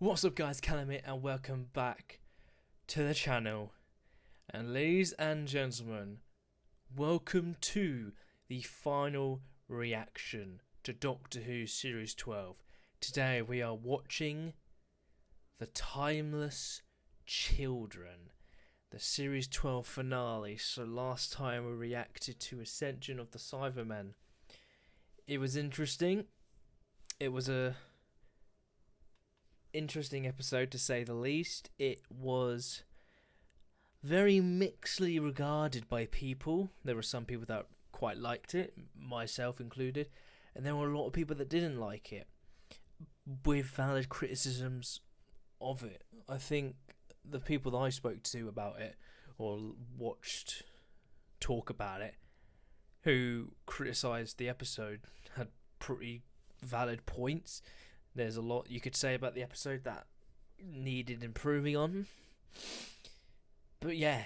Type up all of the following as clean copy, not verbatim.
What's up guys, Canon here, and welcome back to the channel. And ladies and gentlemen, welcome to the final reaction to Doctor Who Series 12. Today we are watching The Timeless Children, the Series 12 finale. So last time we reacted to Ascension of the Cybermen. It was interesting. It was a interesting episode to say the least. It was very mixedly regarded by people. There were some people that quite liked it, myself included, and there were a lot of people that didn't like it, with valid criticisms of it. I think the people that I spoke to about it or watched talk about it who criticised the episode had pretty valid points. There's a lot you could say about the episode that needed improving on. But yeah,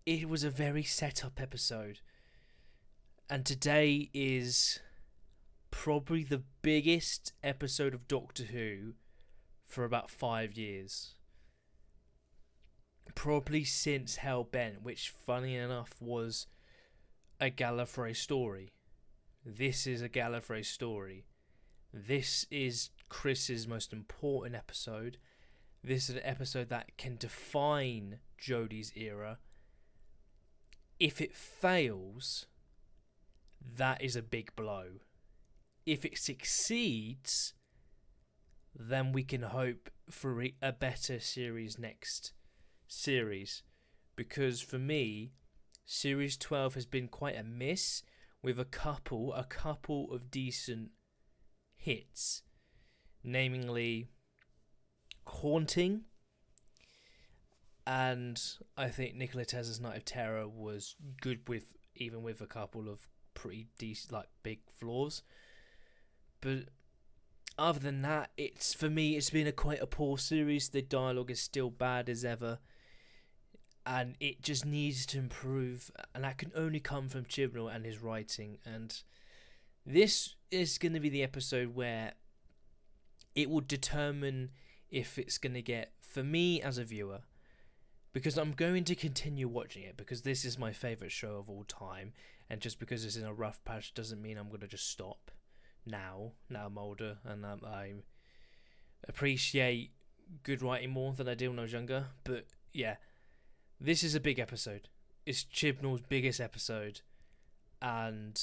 it was a very set up episode. And today is probably the biggest episode of Doctor Who for about 5 years. Probably since Hell Bent, which funny enough was a Gallifrey story. This is a Gallifrey story. This is Chris's most important episode. This is an episode that can define Jodie's era. If it fails, that is a big blow. If it succeeds, then we can hope for a better series next series. Because for me, Series 12 has been quite a miss, with a couple of decent hits, namely Haunting, and I think Nikola Tesla's Night of Terror was good, with even with a couple of pretty decent, like, big flaws. But other than that, for me it's been quite a poor series. The dialogue is still bad as ever, and it just needs to improve, and that can only come from Chibnall and his writing. And this is going to be the episode where it will determine if it's going to get, for me as a viewer, because I'm going to continue watching it, because this is my favourite show of all time, and just because it's in a rough patch doesn't mean I'm going to just stop now I'm older, and I appreciate good writing more than I did when I was younger. But yeah, this is a big episode. It's Chibnall's biggest episode, and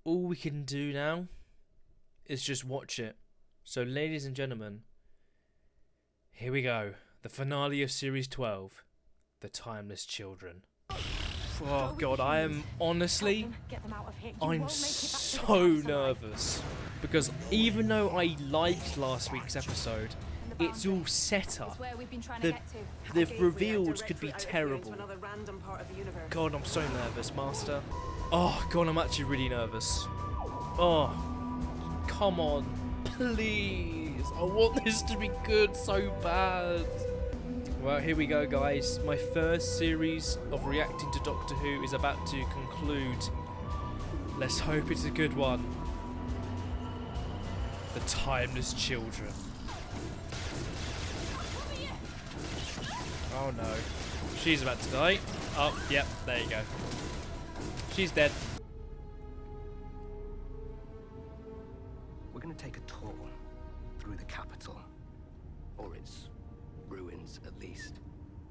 all we can do now is just watch it. So ladies and gentlemen, here we go. The finale of Series 12, The Timeless Children. Oh god, I am honestly, I'm so nervous. Because even though I liked last week's episode, it's all set up. The reveals could be terrible. God, I'm so nervous, Master. Oh god, I'm actually really nervous. Oh, come on, please. I want this to be good so bad. Well, here we go, guys. My first series of reacting to Doctor Who is about to conclude. Let's hope it's a good one. The Timeless Children. Oh no. She's about to die. Oh, yep, there you go. She's dead. We're going to take a tour through the capital. Or its ruins, at least.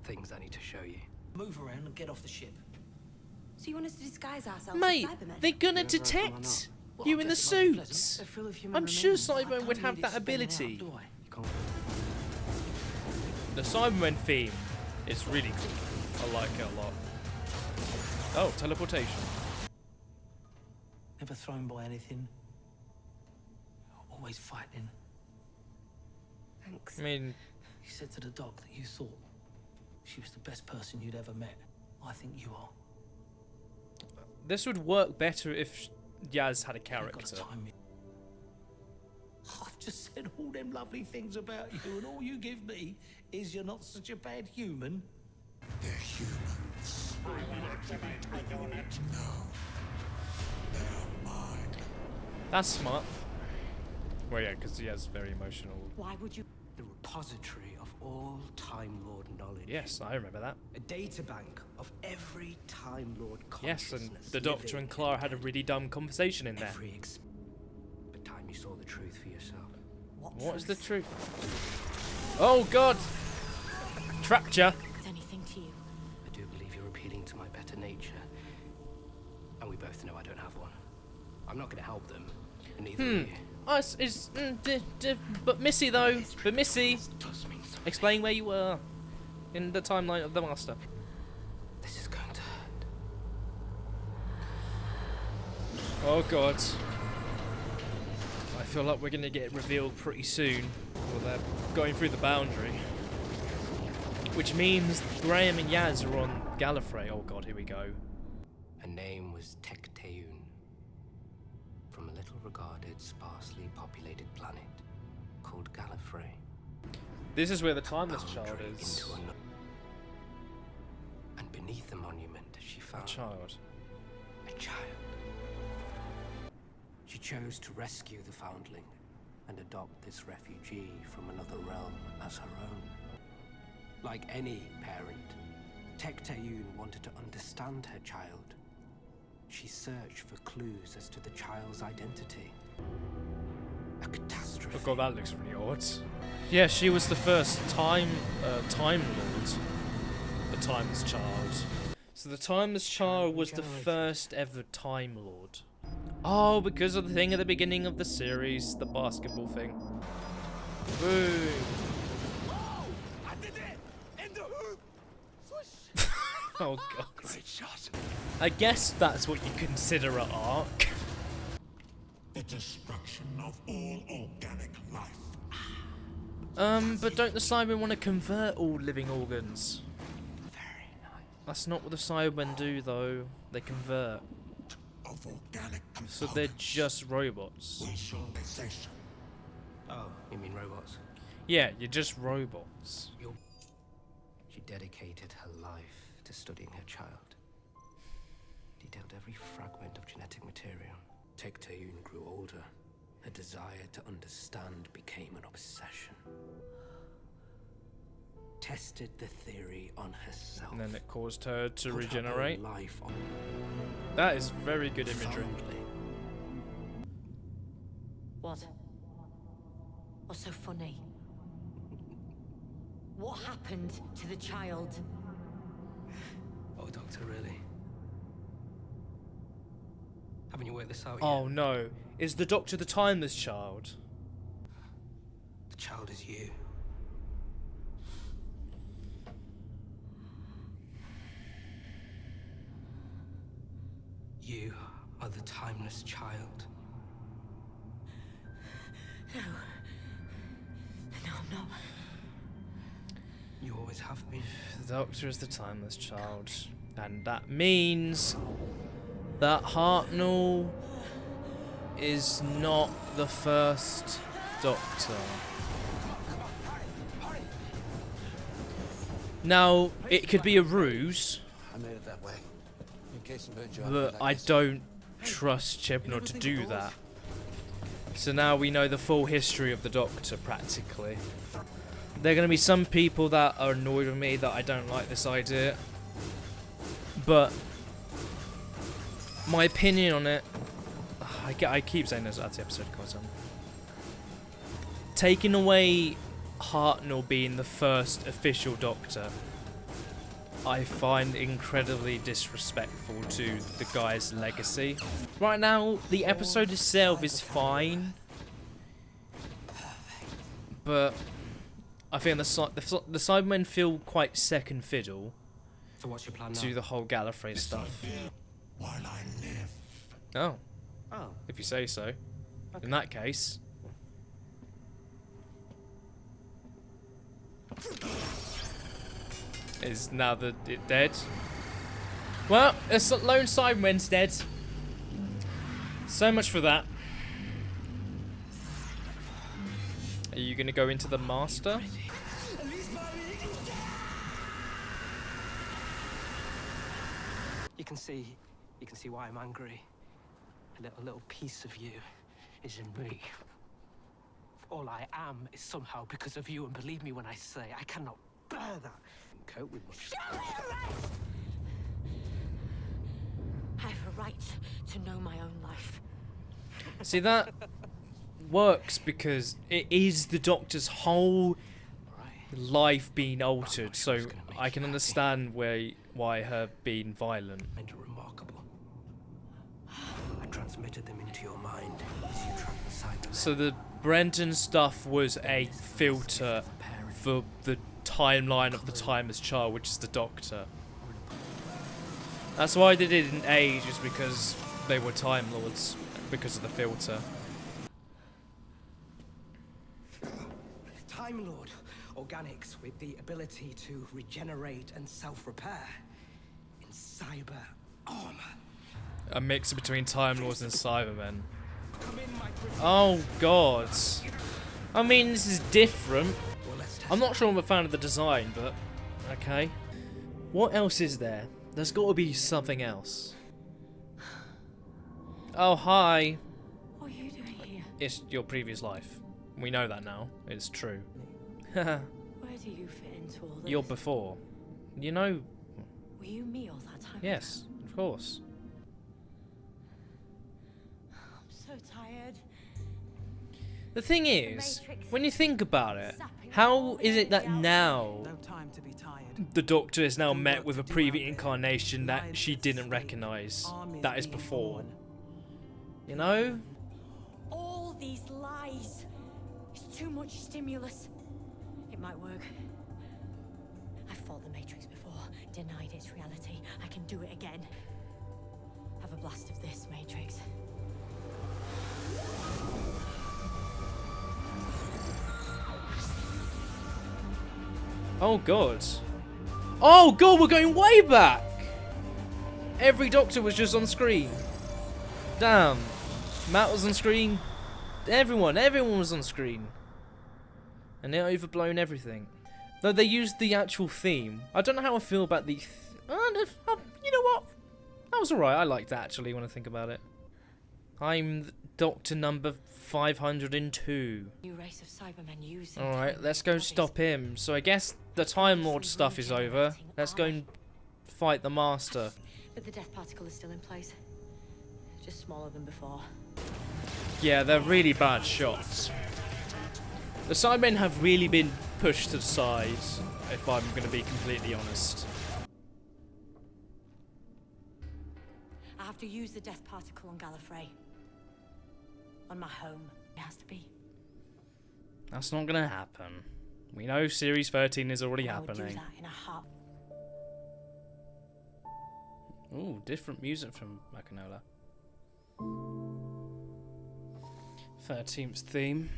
Things I need to show you. Move around and get off the ship. So you want us to disguise ourselves Mate, as Cybermen? they're gonna detect you in the suits. I'm sure Cybermen would have that ability. The Cybermen theme is really cool. I like it a lot. Oh, teleportation. Never thrown by anything. Always fighting. Thanks. I mean, You said to the doc that you thought she was the best person you'd ever met. I think you are. this would work better if Yaz had a You've got character. to time me. I've just said all them lovely things about you, and all you give me is you're not such a bad human. They're humans. I want to be a unit. No. They are mine. That's smart. Well, yeah, because he has very emotional. Why would you? The repository of all Time Lord knowledge. Yes, I remember that. A databank of every Time Lord Yes, consciousness. and the Doctor living and Clara had a dead. really dumb conversation in there. But time you saw the truth for yourself. What's the truth? Oh God! Trapped ya. It's anything to you. I do believe you're appealing to my better nature. And we both know I don't have one. I'm not going to help them. And neither are you. But Missy though. But Missy, Does mean something. explain where you were in the timeline of the Master. This is going to hurt. Oh God. I feel like we're gonna get revealed pretty soon. Well, they're going through the boundary. Which means Graham and Yaz are on Gallifrey. Oh God, here we go. Her name was Tecteun, from a little regarded, sparsely populated planet called Gallifrey. This is where the Timeless Child Boundary is. into ano- And beneath the monument, she found Child. a child. She chose to rescue the foundling and adopt this refugee from another realm as her own. Like any parent, Tecteun wanted to understand her child. She searched for clues as to the child's identity. A catastrophe. Oh God, that looks really odd. Yeah, she was the first Time Lord. The Timeless Child. So the Timeless Child was the first ever Time Lord. Oh, because of the thing at the beginning of the series, the basketball thing. Boom. I did it! In the hoop! Oh God. Great shot. I guess that's what you consider an arc. The destruction of all organic life. But don't the Cybermen want to convert all living organs? Very nice. That's not what the Cybermen do, though. They convert. Of organic So they're just robots. visualization. Oh, you mean robots? Yeah, you're just robots. She dedicated her life to studying her child. Detailed every fragment of genetic material. Tecteun grew older. Her desire to understand became an obsession. Tested the theory on herself. And then it caused her to Put her regenerate. own life on That is very good imagery. profoundly. What? What's so funny? What happened to the child? Oh, Doctor, really? Haven't you worked this out yet? Oh no. Is the Doctor the Timeless Child? The child is you. You are the timeless child. No, I'm not. You always have been. The Doctor is the Timeless Child. And that means that Hartnell is not the first Doctor. Now, it could be a ruse, I made it that way. In case of a job. but I don't trust Chibnall to do that. So now we know the full history of the Doctor, practically. There are going to be some people that are annoyed with me that I don't like this idea. But my opinion on it, I keep saying this as the episode goes on. Taking away Hartnell being the first official Doctor, I find incredibly disrespectful to the guy's legacy. Right now, the episode itself is fine, but I think the Cybermen feel quite second fiddle So what's your plan now? to the whole Gallifrey stuff. While I live. Oh, Oh, if you say so. In that case. Is now that it dead? Well, it's lone Cybermen's dead. So much for that. Are you gonna go into the Master? you can see why I'm angry. A little piece of you is in me. all I am is somehow because of you, and believe me when I say I cannot bear that. Cope with me. I have a right to know my own life. See, that works because it is the Doctor's whole life being altered, so I can understand why her being violent. And remarkable. I transmitted them into your mind as you track the Cybermen. So the Brenton stuff was a filter for the timeline of the timeless child, which is the Doctor. That's why they didn't age, is because they were Time Lords, because of the filter. Time Lord. Organics with the ability to regenerate and self-repair. In cyber armor. A mix between Time Lords and Cybermen. Come in, my Oh god. I mean, this is different. Well, let's test I'm not sure I'm a fan of the design, but okay. What else is there? There's got to be something else. Oh, hi. What are you doing here? It's your previous life. We know that now. It's true. Where do you fit into all this? You're before. You know... Were you me all that time? Yes, of course. I'm so tired. The thing is, when you think about it, how is it that now No time to be tired. the Doctor is now met with a previous incarnation that she didn't recognise? That is before. You know? All these lies. It's too much stimulus. It might work. I've fought the Matrix before, denied its reality. I can do it again. Have a blast of this, Matrix. Oh god. Oh god, we're going way back! Every Doctor was just on screen. Damn. Matt was on screen. Everyone was on screen. And they overblown everything. Though they used the actual theme. I don't know how I feel about the... you know what? That was alright. I liked that actually when I think about it. I'm Doctor number 502. New race of Cybermen using Alright, let's go stop him. So I guess the Time Lord stuff is over. Let's go and fight the Master. But the death particle is still in place. Just smaller than before. Yeah, they're really bad shots. The Cybermen have really been pushed to the side, if I'm going to be completely honest. I have to use the death particle on Gallifrey. On my home. It has to be. That's not going to happen. We know Series 13 is already I would do happening. that in a heart. Ooh, different music from Macanola. 13th theme.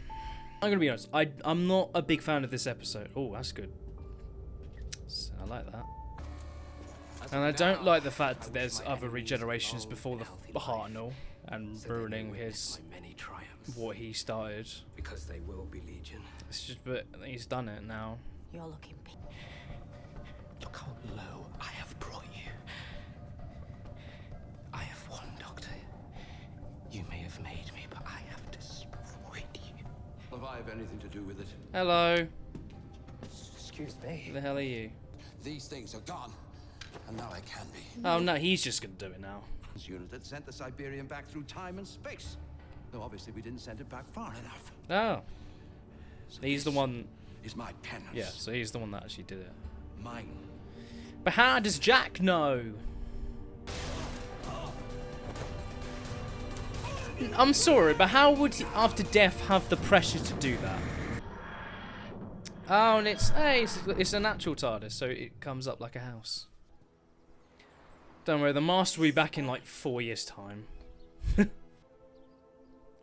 I'm gonna be honest, I'm not a big fan of this episode. Oh, that's good. I like that. And I don't like the fact that there's other regenerations before the Hartnell and ruining his what he started. Because they will be Legion. It's just, but he's done it now. You're looking Look how low I have brought you. I have won, Doctor. You may have made me, but I have destroyed you. If I have anything to do with it, Hello. Excuse me. Who the hell are you? these things are gone, and now I can be. Oh no, he's just gonna do it now. Unit that sent the Siberian back through time and space. Though obviously we didn't send it back far enough. Oh. So He's the this one. is my penance. Yeah, so he's the one that actually did it. Mine. But how does Jack know? I'm sorry, but how would he, after death, have the pressure to do that? Oh, and it's a natural TARDIS, so it comes up like a house. Don't worry, the Master will be back in like 4 years' time.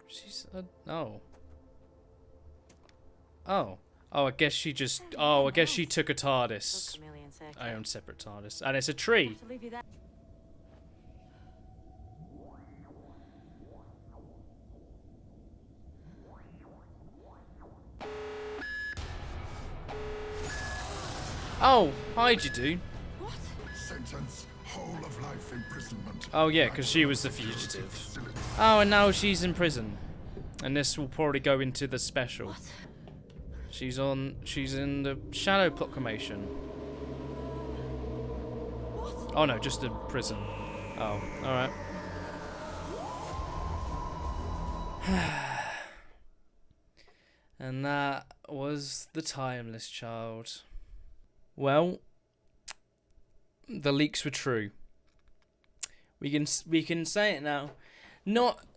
She's oh. Oh, I guess she just. Oh, I guess she took a TARDIS. I own separate TARDIS, and it's a tree. to leave you there. Oh, how'd you do? What? Sentence, whole of life imprisonment. Oh yeah, because she was the fugitive. Oh, and now she's in prison. And this will probably go into the special. What? She's in the Shadow Proclamation. What? Oh no, just a prison. Oh, alright. And that was the Timeless Child. Well, the leaks were true. We can say it now.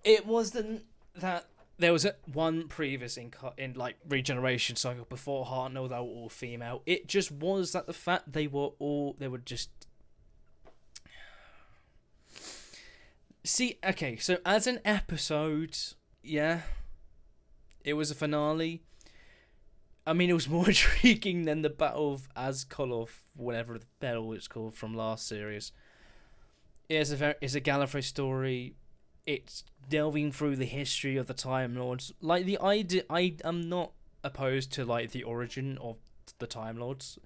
It wasn't that there was one previous in like regeneration cycle before Hartnell they were all female. It just was that the fact they were just. See, okay, so as an episode, yeah, it was a finale. I mean, it was more intriguing than the Battle of Azkolov, whatever the battle it's called from last series. It's a Gallifrey story. It's delving through the history of the Time Lords. Like the idea, I am not opposed to like the origin of the Time Lords.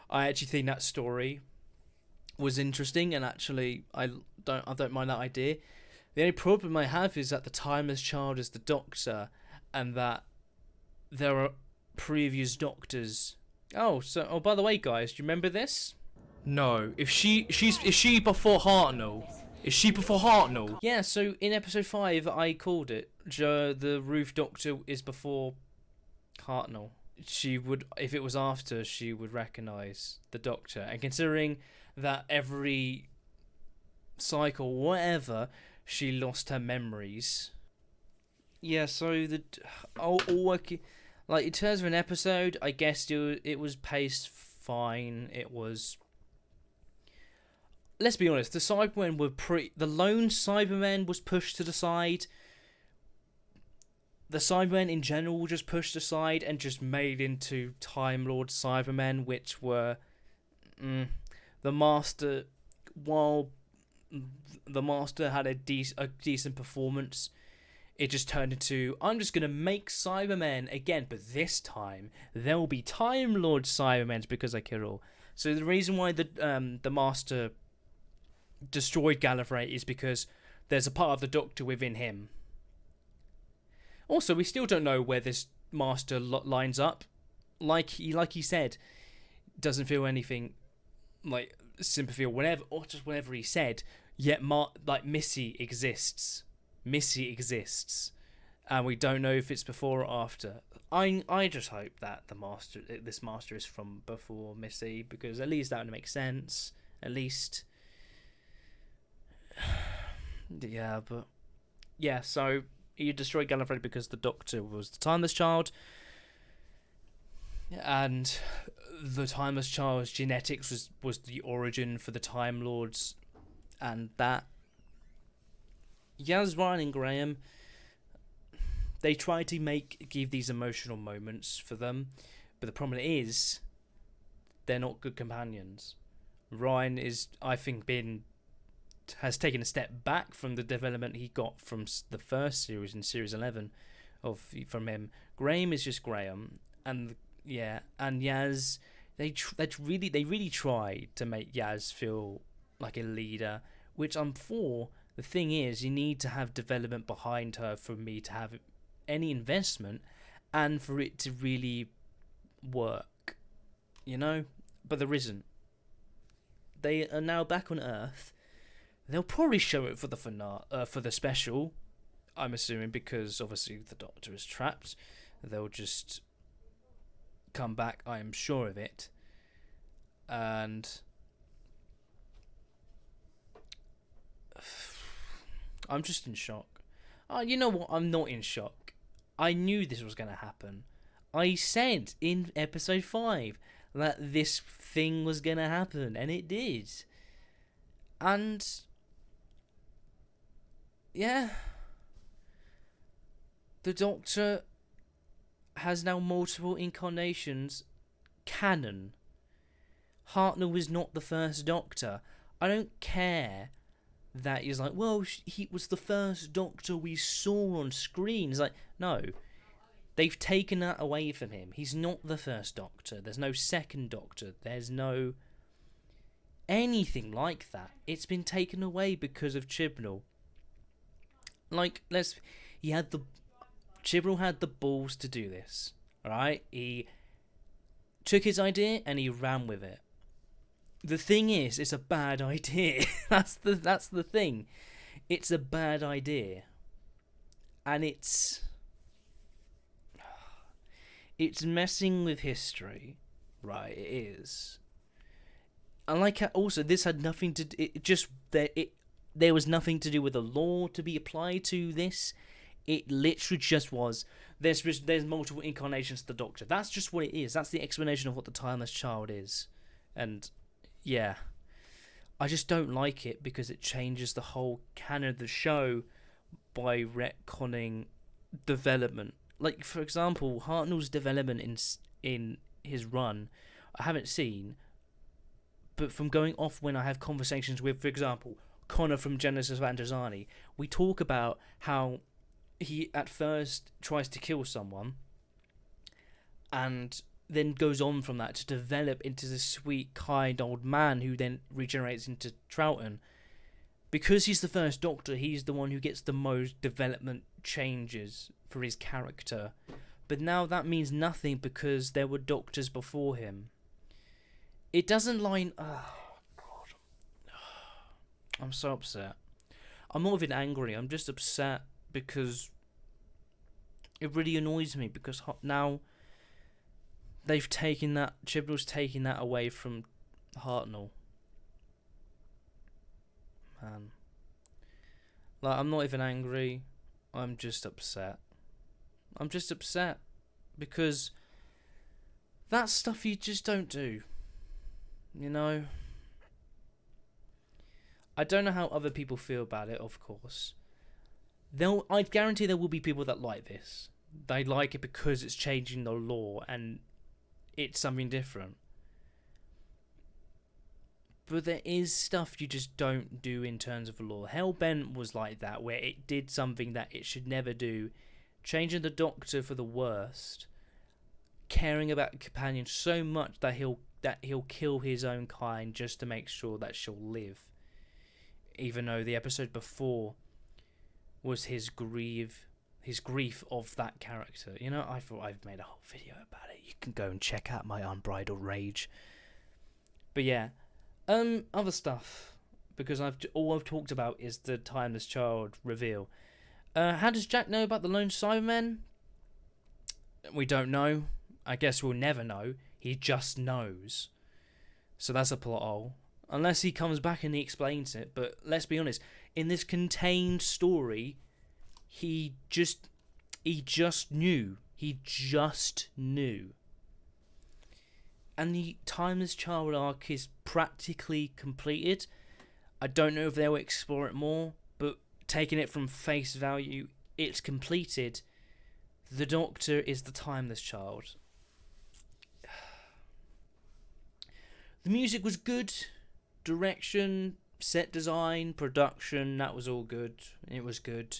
I actually think that story was interesting, and actually I don't mind that idea. The only problem I have is that the Timeless Child is the Doctor, and that there are previous Doctors. Oh, by the way, guys, do you remember this? No, is she before Hartnell? Is she before Hartnell? Yeah, so in episode 5, I called it. The Roof Doctor is before Hartnell. She would, if it was after, she would recognise the Doctor. And considering that every cycle, whatever, she lost her memories. Yeah, so all working, like in terms of an episode, I guess it was paced fine. It was. Let's be honest, the Cybermen were the lone Cybermen was pushed to the side. The Cybermen in general were just pushed aside and just made into Time Lord Cybermen, which were the Master. While the Master had a decent performance, it just turned into, I'm just gonna make Cybermen again, but this time there will be Time Lord Cybermen because I kill all. So the reason why the Master destroyed Gallifrey is because there's a part of the Doctor within him. Also, we still don't know where this Master lines up. Like he said, doesn't feel anything like sympathy or whatever, or just whatever he said. Yet, Missy exists. Missy exists, and we don't know if it's before or after. I just hope that this Master is from before Missy, because at least that would make sense. At least. Yeah, but yeah, so you destroyed Gallifrey because the Doctor was the Timeless Child, and the Timeless Child's genetics was the origin for the Time Lords, and that Yaz, Ryan, and Graham, they try to give these emotional moments for them, but the problem is they're not good companions. Ryan is, I think, has taken a step back from the development he got from the first series in series 11 from him. Graham is just Graham, and Yaz, they really tried to make Yaz feel like a leader, which I'm for. The thing is, you need to have development behind her for me to have any investment and for it to really work, but there isn't. They are now back on Earth. They'll probably show it for the for the special, I'm assuming, because obviously the Doctor is trapped. They'll just come back, I am sure of it. And I'm just in shock. Oh, you know what? I'm not in shock. I knew this was going to happen. I said in episode 5 that this thing was going to happen, and it did. And yeah, the Doctor has now multiple incarnations. Canon. Hartnell is not the first Doctor. I don't care that he's like, well, he was the first Doctor we saw on screen. It's like, no, they've taken that away from him. He's not the first Doctor. There's no second Doctor. There's no anything like that. It's been taken away because of Chibnall. Like, Chibnall had the balls to do this. Alright? He took his idea and he ran with it. The thing is, it's a bad idea. That's the thing. It's a bad idea. And it's messing with history. Right, it is. And like also, this had nothing to there was nothing to do with the law to be applied to this. It literally just was, there's multiple incarnations of the Doctor. That's just what it is. That's the explanation of what the Timeless Child is. And, yeah. I just don't like it because it changes the whole canon of the show by retconning development. Like, for example, Hartnell's development in his run, I haven't seen, but from going off when I have conversations with, for example, Connor from Genesis of Androzani, we talk about how he at first tries to kill someone and then goes on from that to develop into the sweet, kind old man who then regenerates into Troughton. Because he's the first Doctor, he's the one who gets the most development changes for his character. But now that means nothing because there were Doctors before him. It doesn't line... Oh, God. I'm so upset. I'm not even angry, I'm just upset because it really annoys me because now they've taken that, Chibnall's taking that away from Hartnell. Man. Like, I'm not even angry, I'm just upset. I'm just upset because that's stuff you just don't do. You know? I don't know how other people feel about it, of course. I guarantee there will be people that like this. They like it because it's changing the law and it's something different. But there is stuff you just don't do in terms of the law. Hellbent was like that, where it did something that it should never do, changing the Doctor for the worst, caring about the companion so much that he'll kill his own kind just to make sure that she'll live. Even though the episode before was his grief of that character. You know, I thought I've made a whole video about it. You can go and check out my unbridled rage. But yeah, other stuff, because all I've talked about is the Timeless Child reveal. How does Jack know about the lone Cybermen? We don't know. I guess we'll never know. He just knows. So that's a plot hole. Unless he comes back and he explains it. But let's be honest, in this contained story, he just knew. He just knew. And the Timeless Child arc is practically completed. I don't know if they'll explore it more, but taking it from face value, it's completed. The Doctor is the Timeless Child. The music was good. Direction, set design, production, that was all good. It was good.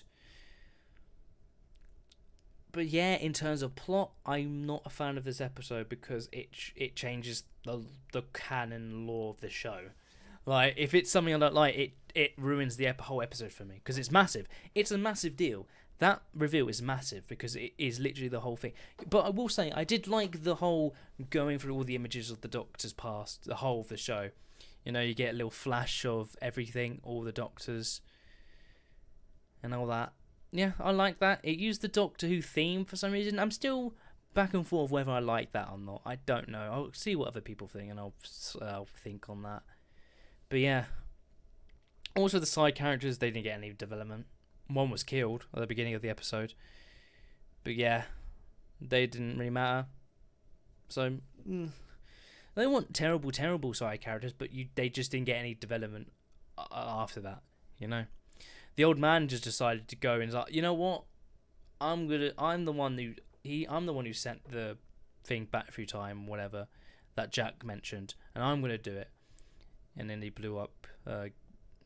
But yeah, in terms of plot, I'm not a fan of this episode because it changes the canon law of the show. Like, if it's something I don't like, it ruins the whole episode for me because it's massive. It's a massive deal. That reveal is massive because it is literally the whole thing. But I will say, I did like the whole going through all the images of the Doctor's past, the whole of the show. You know, you get a little flash of everything, all the Doctors, and all that. Yeah, I like that. It used the Doctor Who theme for some reason. I'm still back and forth whether I like that or not. I don't know. I'll see what other people think, and I'll think on that. But yeah. Also, the side characters, they didn't get any development. One was killed at the beginning of the episode. But yeah, they didn't really matter. So... They weren't terrible side characters, but they just didn't get any development after that, you know. The old man just decided to go and was like, you know what? I'm the one who sent the thing back through time, whatever, that Jack mentioned, and I'm gonna do it. And then he blew up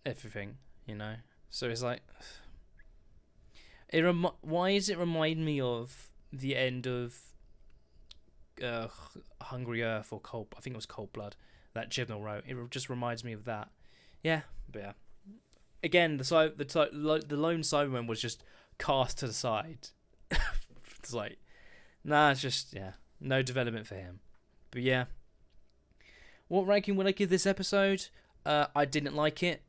everything, you know. So it's like, why does it remind me of the end of Hungry Earth or Cold? I think it was Cold Blood that Chibnall wrote. It just reminds me of that. Yeah, but yeah. Again, the lone Cyberman was just cast to the side It's like, nah, it's just, yeah, no development for him. But yeah, what ranking would I give this episode? I didn't like it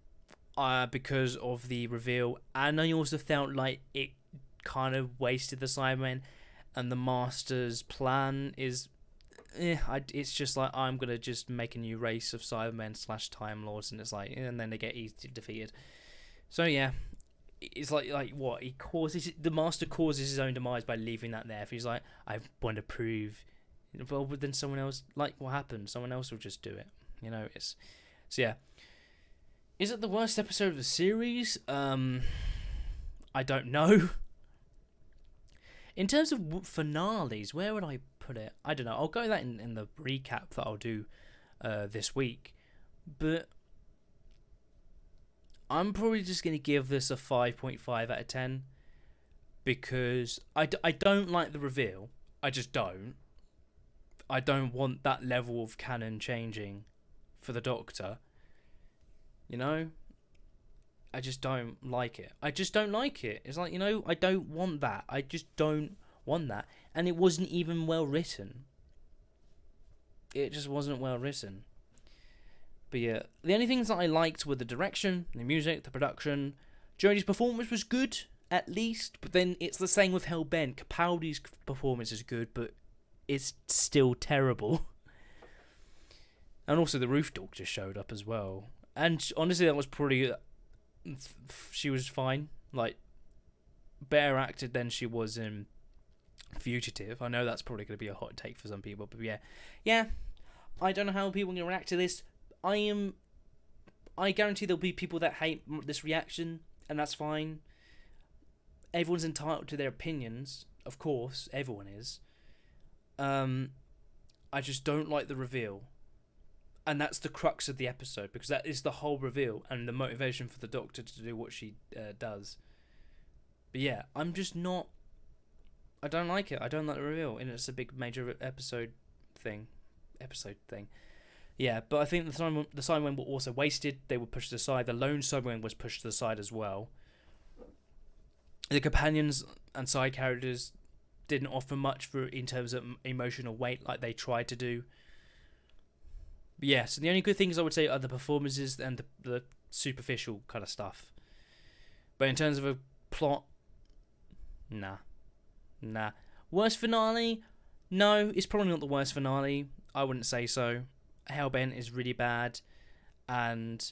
because of the reveal, and I also felt like it kind of wasted the Cybermen, and the Master's plan is, it's just like, I'm gonna just make a new race of Cybermen / Time Lords, and it's like, and then they get easily defeated. So yeah, it's like what he causes, the Master causes his own demise by leaving that there. If he's like, I want to prove, well, but then someone else, like what happened, someone else will just do it, you know. It's so yeah. Is it the worst episode of the series? I don't know. In terms of finales, where would I put it? I don't know. I'll go that in the recap that I'll do this week. But I'm probably just going to give this a 5.5 out of 10. Because I don't like the reveal. I just don't. I don't want that level of canon changing for the Doctor. You know? I just don't like it. I just don't like it. It's like, you know, I don't want that. I just don't want that. And it wasn't even well written. It just wasn't well written. But yeah, the only things that I liked were the direction, the music, the production. Jodie's performance was good, at least. But then it's the same with Hellbent. Capaldi's performance is good, but it's still terrible. And also the Roof Dog just showed up as well. And honestly, that was pretty... She was fine, like better acted than she was in Fugitive. I know that's probably going to be a hot take for some people, but yeah. I don't know how people are going to react to this. I guarantee there'll be people that hate this reaction, and that's fine. Everyone's entitled to their opinions, of course. Everyone is. I just don't like the reveal. And that's the crux of the episode, because that is the whole reveal and the motivation for the Doctor to do what she does. But yeah, I'm just not... I don't like it. I don't like the reveal, and it's a big major episode thing. Yeah, but I think the Cybermen were also wasted. They were pushed aside. The lone Cyberman was pushed to the side as well. The companions and side characters didn't offer much in terms of emotional weight like they tried to do. Yeah, so the only good things I would say are the performances and the superficial kind of stuff. But in terms of a plot, nah. Worst finale? No, it's probably not the worst finale. I wouldn't say so. Hellbent is really bad, and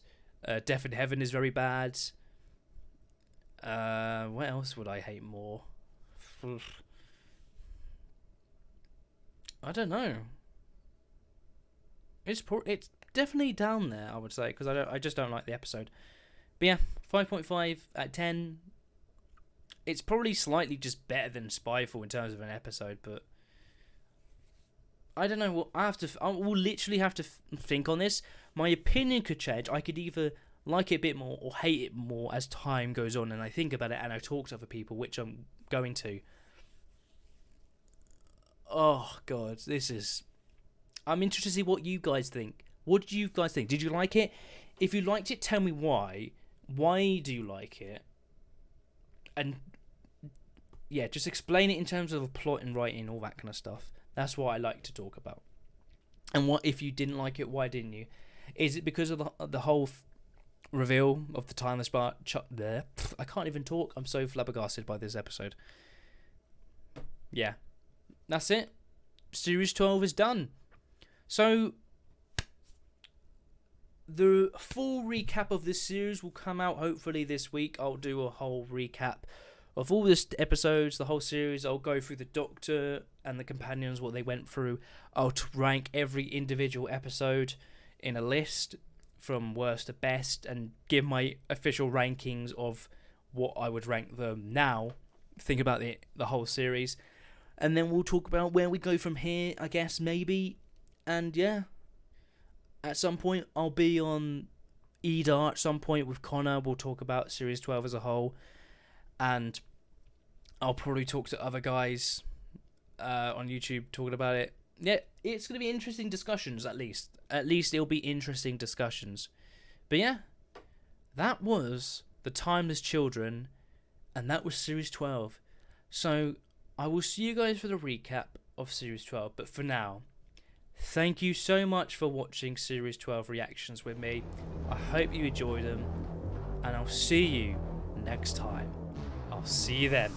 Death in Heaven is very bad. What else would I hate more? I don't know. It's definitely down there, I would say, because I just don't like the episode. But yeah, 5.5 out of 10. It's probably slightly just better than Spyfall in terms of an episode, but I don't know. I will literally have to think on this. My opinion could change. I could either like it a bit more or hate it more as time goes on, and I think about it and I talk to other people, which I'm going to. Oh God, I'm interested to see what you guys think. What did you guys think? Did you like it? If you liked it, tell me why. Why do you like it? And yeah, just explain it in terms of plot and writing, all that kind of stuff. That's what I like to talk about. And what if you didn't like it? Why didn't you? Is it because of the whole reveal of the timeless bar? There, I can't even talk. I'm so flabbergasted by this episode. Yeah, that's it. Series 12 is done. So the full recap of this series will come out hopefully this week. I'll do a whole recap of all the episodes, the whole series. I'll go through the Doctor and the companions, what they went through. I'll rank every individual episode in a list from worst to best and give my official rankings of what I would rank them now. Think about the whole series. And then we'll talk about where we go from here, I guess, maybe. And yeah, at some point I'll be on EDAR at some point with Connor. We'll talk about Series 12 as a whole. And I'll probably talk to other guys on YouTube talking about it. Yeah, it's going to be interesting discussions, at least. At least it'll be interesting discussions. But yeah, that was The Timeless Children, and that was Series 12. So I will see you guys for the recap of Series 12, but for now, thank you so much for watching Series 12 reactions with me. I hope you enjoyed them, and I'll see you next time. I'll see you then.